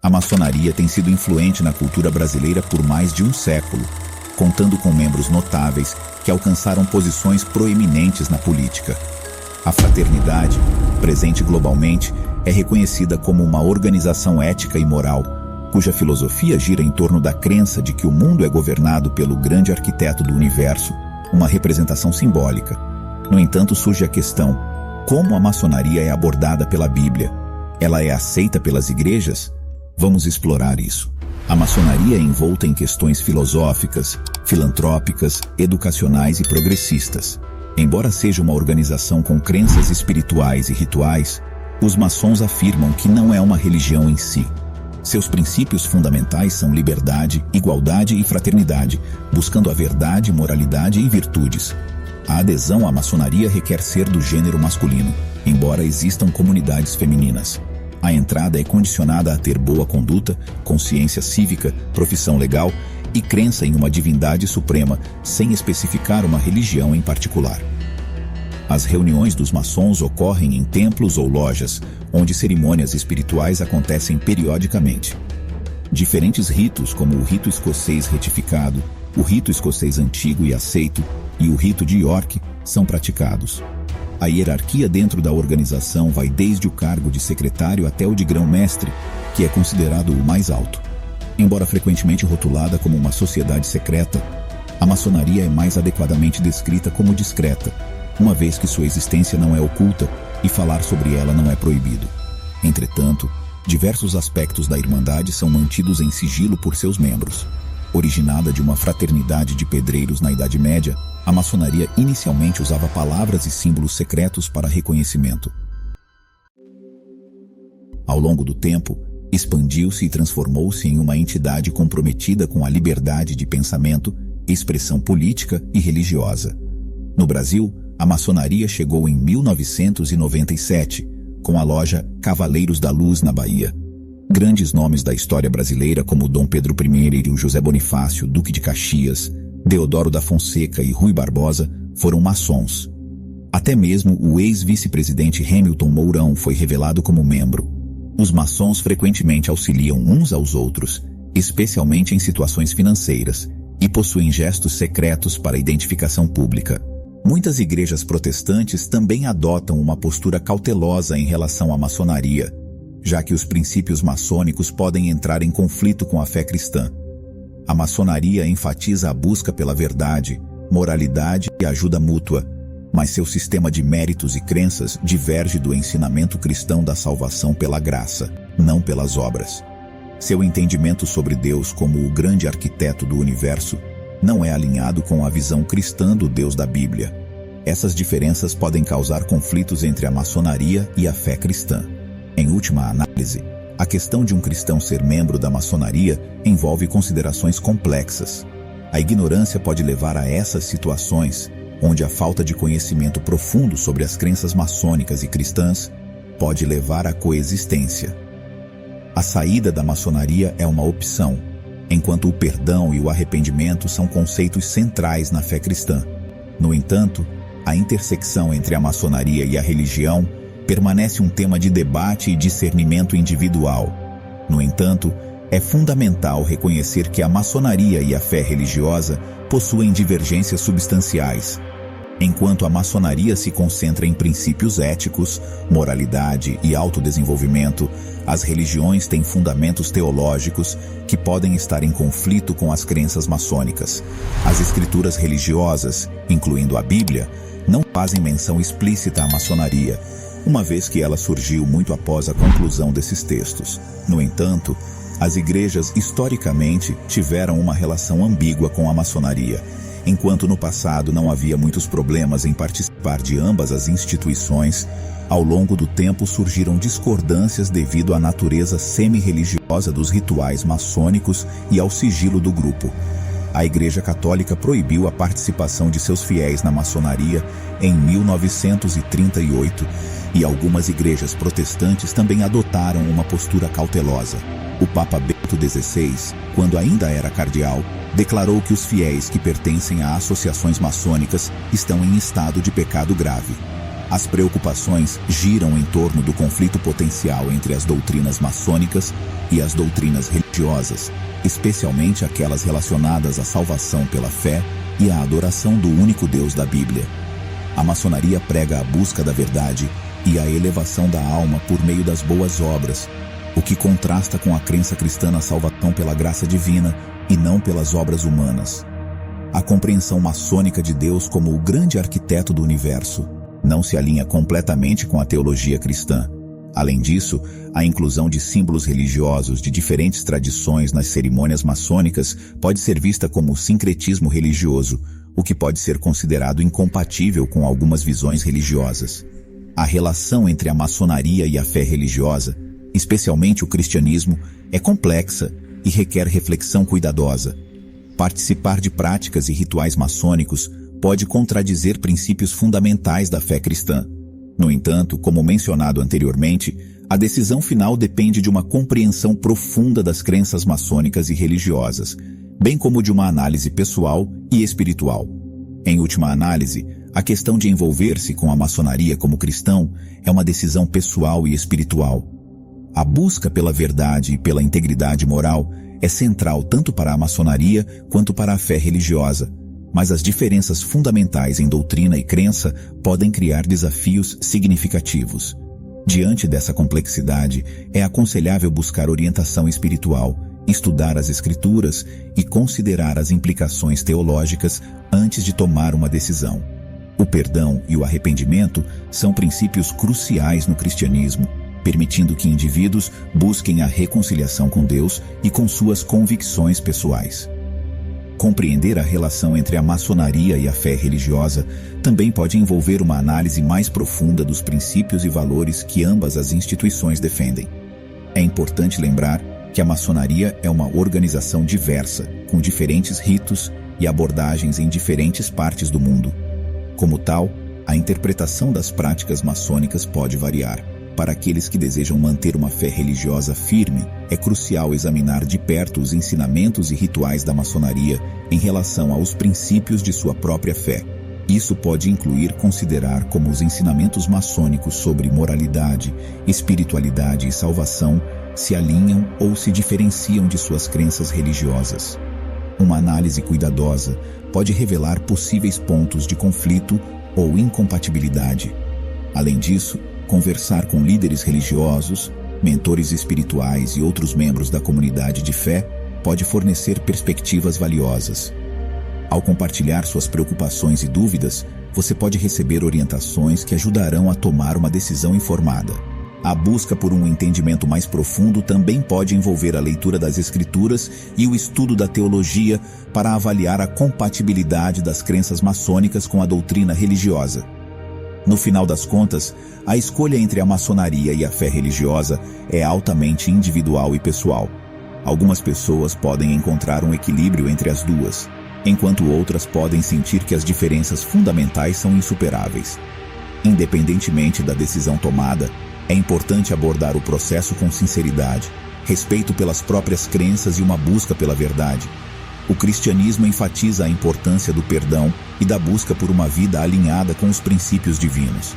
A maçonaria tem sido influente na cultura brasileira por mais de um século, contando com membros notáveis que alcançaram posições proeminentes na política. A fraternidade, presente globalmente, é reconhecida como uma organização ética e moral, cuja filosofia gira em torno da crença de que o mundo é governado pelo grande arquiteto do universo, uma representação simbólica. No entanto, surge a questão: como a maçonaria é abordada pela Bíblia? Ela é aceita pelas igrejas? Vamos explorar isso. A maçonaria é envolta em questões filosóficas, filantrópicas, educacionais e progressistas. Embora seja uma organização com crenças espirituais e rituais, os maçons afirmam que não é uma religião em si. Seus princípios fundamentais são liberdade, igualdade e fraternidade, buscando a verdade, moralidade e virtudes. A adesão à maçonaria requer ser do gênero masculino, embora existam comunidades femininas. A entrada é condicionada a ter boa conduta, consciência cívica, profissão legal e crença em uma divindade suprema, sem especificar uma religião em particular. As reuniões dos maçons ocorrem em templos ou lojas, onde cerimônias espirituais acontecem periodicamente. Diferentes ritos, como o rito escocês retificado, o rito escocês antigo e aceito e o rito de York, são praticados. A hierarquia dentro da organização vai desde o cargo de secretário até o de grão-mestre, que é considerado o mais alto. Embora frequentemente rotulada como uma sociedade secreta, a maçonaria é mais adequadamente descrita como discreta, uma vez que sua existência não é oculta e falar sobre ela não é proibido. Entretanto, diversos aspectos da Irmandade são mantidos em sigilo por seus membros. Originada de uma fraternidade de pedreiros na Idade Média, a maçonaria inicialmente usava palavras e símbolos secretos para reconhecimento. Ao longo do tempo, expandiu-se e transformou-se em uma entidade comprometida com a liberdade de pensamento, expressão política e religiosa. No Brasil, a maçonaria chegou em 1997, com a loja Cavaleiros da Luz na Bahia. Grandes nomes da história brasileira como Dom Pedro I e o José Bonifácio, Duque de Caxias, Deodoro da Fonseca e Rui Barbosa foram maçons. Até mesmo o ex-vice-presidente Hamilton Mourão foi revelado como membro. Os maçons frequentemente auxiliam uns aos outros, especialmente em situações financeiras, e possuem gestos secretos para identificação pública. Muitas igrejas protestantes também adotam uma postura cautelosa em relação à maçonaria, já que os princípios maçônicos podem entrar em conflito com a fé cristã. A maçonaria enfatiza a busca pela verdade, moralidade e ajuda mútua, mas seu sistema de méritos e crenças diverge do ensinamento cristão da salvação pela graça, não pelas obras. Seu entendimento sobre Deus como o grande arquiteto do universo não é alinhado com a visão cristã do Deus da Bíblia. Essas diferenças podem causar conflitos entre a maçonaria e a fé cristã. Em última análise, a questão de um cristão ser membro da maçonaria envolve considerações complexas. A ignorância pode levar a essas situações, onde a falta de conhecimento profundo sobre as crenças maçônicas e cristãs pode levar à coexistência. A saída da maçonaria é uma opção, enquanto o perdão e o arrependimento são conceitos centrais na fé cristã. No entanto, a intersecção entre a maçonaria e a religião permanece um tema de debate e discernimento individual. No entanto, é fundamental reconhecer que a maçonaria e a fé religiosa possuem divergências substanciais. Enquanto a maçonaria se concentra em princípios éticos, moralidade e autodesenvolvimento, as religiões têm fundamentos teológicos que podem estar em conflito com as crenças maçônicas. As escrituras religiosas, incluindo a Bíblia, não fazem menção explícita à maçonaria, uma vez que ela surgiu muito após a conclusão desses textos. No entanto, as igrejas historicamente tiveram uma relação ambígua com a maçonaria. Enquanto no passado não havia muitos problemas em participar de ambas as instituições, ao longo do tempo surgiram discordâncias devido à natureza semi-religiosa dos rituais maçônicos e ao sigilo do grupo. A Igreja Católica proibiu a participação de seus fiéis na maçonaria em 1938, e algumas igrejas protestantes também adotaram uma postura cautelosa. O Papa Bento XVI, quando ainda era cardeal, declarou que os fiéis que pertencem a associações maçônicas estão em estado de pecado grave. As preocupações giram em torno do conflito potencial entre as doutrinas maçônicas e as doutrinas religiosas, especialmente aquelas relacionadas à salvação pela fé e à adoração do único Deus da Bíblia. A maçonaria prega a busca da verdade e a elevação da alma por meio das boas obras, o que contrasta com a crença cristã na salvação pela graça divina e não pelas obras humanas. A compreensão maçônica de Deus como o grande arquiteto do universo não se alinha completamente com a teologia cristã. Além disso, a inclusão de símbolos religiosos de diferentes tradições nas cerimônias maçônicas pode ser vista como sincretismo religioso, o que pode ser considerado incompatível com algumas visões religiosas. A relação entre a maçonaria e a fé religiosa, especialmente o cristianismo, é complexa e requer reflexão cuidadosa. Participar de práticas e rituais maçônicos pode contradizer princípios fundamentais da fé cristã. No entanto, como mencionado anteriormente, a decisão final depende de uma compreensão profunda das crenças maçônicas e religiosas, bem como de uma análise pessoal e espiritual. Em última análise, a questão de envolver-se com a maçonaria como cristão é uma decisão pessoal e espiritual. A busca pela verdade e pela integridade moral é central tanto para a maçonaria quanto para a fé religiosa, mas as diferenças fundamentais em doutrina e crença podem criar desafios significativos. Diante dessa complexidade, é aconselhável buscar orientação espiritual, estudar as Escrituras e considerar as implicações teológicas antes de tomar uma decisão. O perdão e o arrependimento são princípios cruciais no cristianismo, permitindo que indivíduos busquem a reconciliação com Deus e com suas convicções pessoais. Compreender a relação entre a maçonaria e a fé religiosa também pode envolver uma análise mais profunda dos princípios e valores que ambas as instituições defendem. É importante lembrar que a maçonaria é uma organização diversa, com diferentes ritos e abordagens em diferentes partes do mundo. Como tal, a interpretação das práticas maçônicas pode variar. Para aqueles que desejam manter uma fé religiosa firme, é crucial examinar de perto os ensinamentos e rituais da maçonaria em relação aos princípios de sua própria fé. Isso pode incluir considerar como os ensinamentos maçônicos sobre moralidade, espiritualidade e salvação se alinham ou se diferenciam de suas crenças religiosas. Uma análise cuidadosa pode revelar possíveis pontos de conflito ou incompatibilidade. Além disso, conversar com líderes religiosos, mentores espirituais e outros membros da comunidade de fé pode fornecer perspectivas valiosas. Ao compartilhar suas preocupações e dúvidas, você pode receber orientações que ajudarão a tomar uma decisão informada. A busca por um entendimento mais profundo também pode envolver a leitura das Escrituras e o estudo da teologia para avaliar a compatibilidade das crenças maçônicas com a doutrina religiosa. No final das contas, a escolha entre a maçonaria e a fé religiosa é altamente individual e pessoal. Algumas pessoas podem encontrar um equilíbrio entre as duas, enquanto outras podem sentir que as diferenças fundamentais são insuperáveis. Independentemente da decisão tomada, é importante abordar o processo com sinceridade, respeito pelas próprias crenças e uma busca pela verdade. O cristianismo enfatiza a importância do perdão e da busca por uma vida alinhada com os princípios divinos.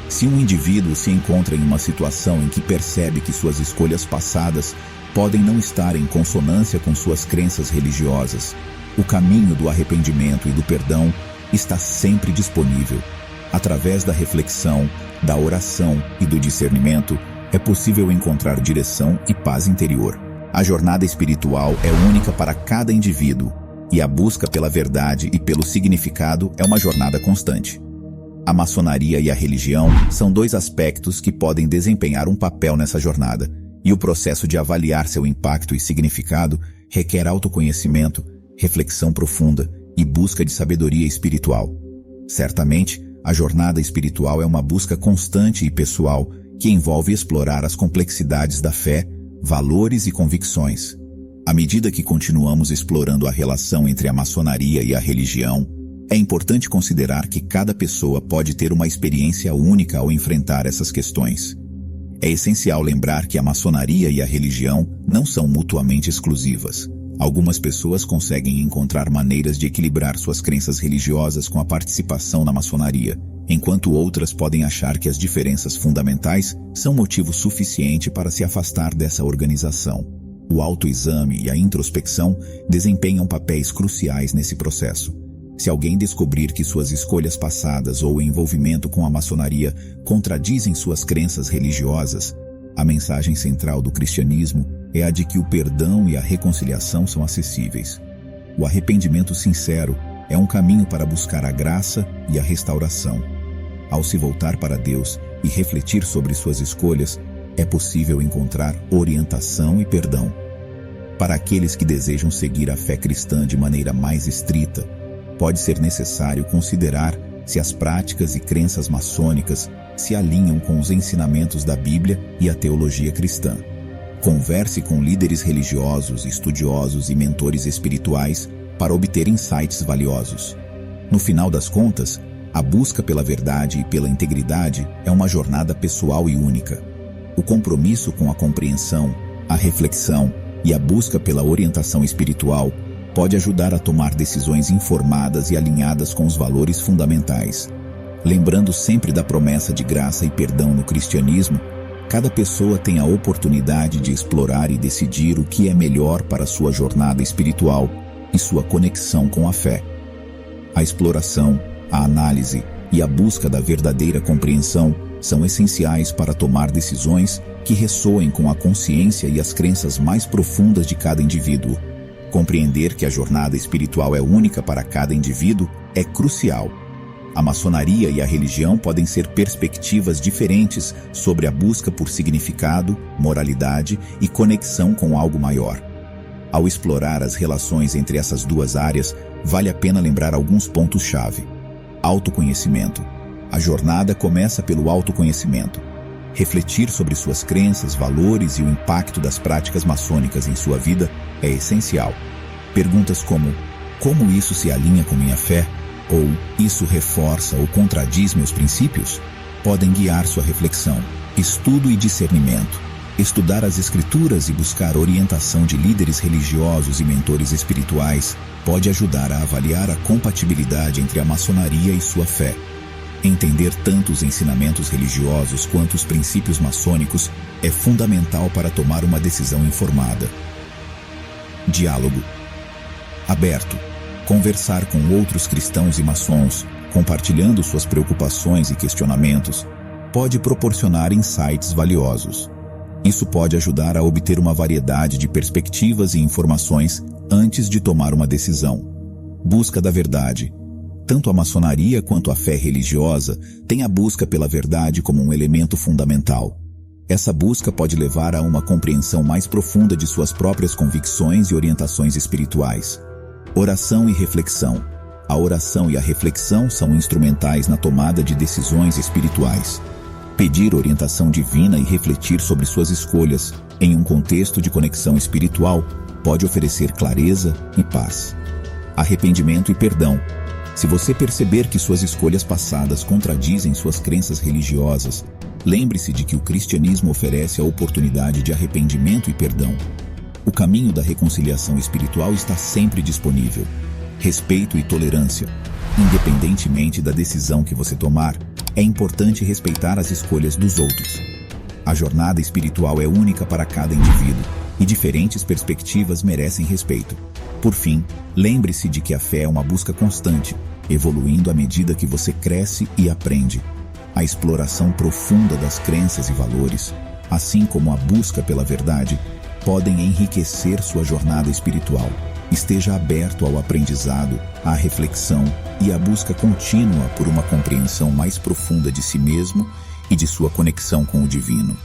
Se um indivíduo se encontra em uma situação em que percebe que suas escolhas passadas podem não estar em consonância com suas crenças religiosas, o caminho do arrependimento e do perdão está sempre disponível. Através da reflexão, da oração e do discernimento, é possível encontrar direção e paz interior. A jornada espiritual é única para cada indivíduo, e a busca pela verdade e pelo significado é uma jornada constante. A maçonaria e a religião são dois aspectos que podem desempenhar um papel nessa jornada, e o processo de avaliar seu impacto e significado requer autoconhecimento, reflexão profunda e busca de sabedoria espiritual. Certamente, a jornada espiritual é uma busca constante e pessoal que envolve explorar as complexidades da fé, valores e convicções. À medida que continuamos explorando a relação entre a maçonaria e a religião, é importante considerar que cada pessoa pode ter uma experiência única ao enfrentar essas questões. É essencial lembrar que a maçonaria e a religião não são mutuamente exclusivas. Algumas pessoas conseguem encontrar maneiras de equilibrar suas crenças religiosas com a participação na maçonaria, enquanto outras podem achar que as diferenças fundamentais são motivo suficiente para se afastar dessa organização. O autoexame e a introspecção desempenham papéis cruciais nesse processo. Se alguém descobrir que suas escolhas passadas ou o envolvimento com a maçonaria contradizem suas crenças religiosas, a mensagem central do cristianismo é a de que o perdão e a reconciliação são acessíveis. O arrependimento sincero é um caminho para buscar a graça e a restauração. Ao se voltar para Deus e refletir sobre suas escolhas, é possível encontrar orientação e perdão. Para aqueles que desejam seguir a fé cristã de maneira mais estrita, pode ser necessário considerar se as práticas e crenças maçônicas se alinham com os ensinamentos da Bíblia e a teologia cristã. Converse com líderes religiosos, estudiosos e mentores espirituais para obter insights valiosos. No final das contas, a busca pela verdade e pela integridade é uma jornada pessoal e única. O compromisso com a compreensão, a reflexão e a busca pela orientação espiritual pode ajudar a tomar decisões informadas e alinhadas com os valores fundamentais. Lembrando sempre da promessa de graça e perdão no cristianismo, cada pessoa tem a oportunidade de explorar e decidir o que é melhor para sua jornada espiritual e sua conexão com a fé. A exploração, a análise e a busca da verdadeira compreensão são essenciais para tomar decisões que ressoem com a consciência e as crenças mais profundas de cada indivíduo. Compreender que a jornada espiritual é única para cada indivíduo é crucial. A maçonaria e a religião podem ser perspectivas diferentes sobre a busca por significado, moralidade e conexão com algo maior. Ao explorar as relações entre essas duas áreas, vale a pena lembrar alguns pontos-chave. Autoconhecimento. A jornada começa pelo autoconhecimento. Refletir sobre suas crenças, valores e o impacto das práticas maçônicas em sua vida é essencial. Perguntas como isso se alinha com minha fé? Ou isso reforça ou contradiz meus princípios? Podem guiar sua reflexão. Estudo e discernimento. Estudar as escrituras e buscar orientação de líderes religiosos e mentores espirituais pode ajudar a avaliar a compatibilidade entre a maçonaria e sua fé. Entender tanto os ensinamentos religiosos quanto os princípios maçônicos é fundamental para tomar uma decisão informada. Diálogo aberto. Conversar com outros cristãos e maçons, compartilhando suas preocupações e questionamentos, pode proporcionar insights valiosos. Isso pode ajudar a obter uma variedade de perspectivas e informações antes de tomar uma decisão. Busca da verdade. Tanto a maçonaria quanto a fé religiosa têm a busca pela verdade como um elemento fundamental. Essa busca pode levar a uma compreensão mais profunda de suas próprias convicções e orientações espirituais. Oração e reflexão. A oração e a reflexão são instrumentais na tomada de decisões espirituais. Pedir orientação divina e refletir sobre suas escolhas em um contexto de conexão espiritual pode oferecer clareza e paz. Arrependimento e perdão. Se você perceber que suas escolhas passadas contradizem suas crenças religiosas, lembre-se de que o cristianismo oferece a oportunidade de arrependimento e perdão. O caminho da reconciliação espiritual está sempre disponível. Respeito e tolerância. Independentemente da decisão que você tomar, é importante respeitar as escolhas dos outros. A jornada espiritual é única para cada indivíduo, e diferentes perspectivas merecem respeito. Por fim, lembre-se de que a fé é uma busca constante, evoluindo à medida que você cresce e aprende. A exploração profunda das crenças e valores, assim como a busca pela verdade, podem enriquecer sua jornada espiritual. Esteja aberto ao aprendizado, à reflexão e à busca contínua por uma compreensão mais profunda de si mesmo e de sua conexão com o divino.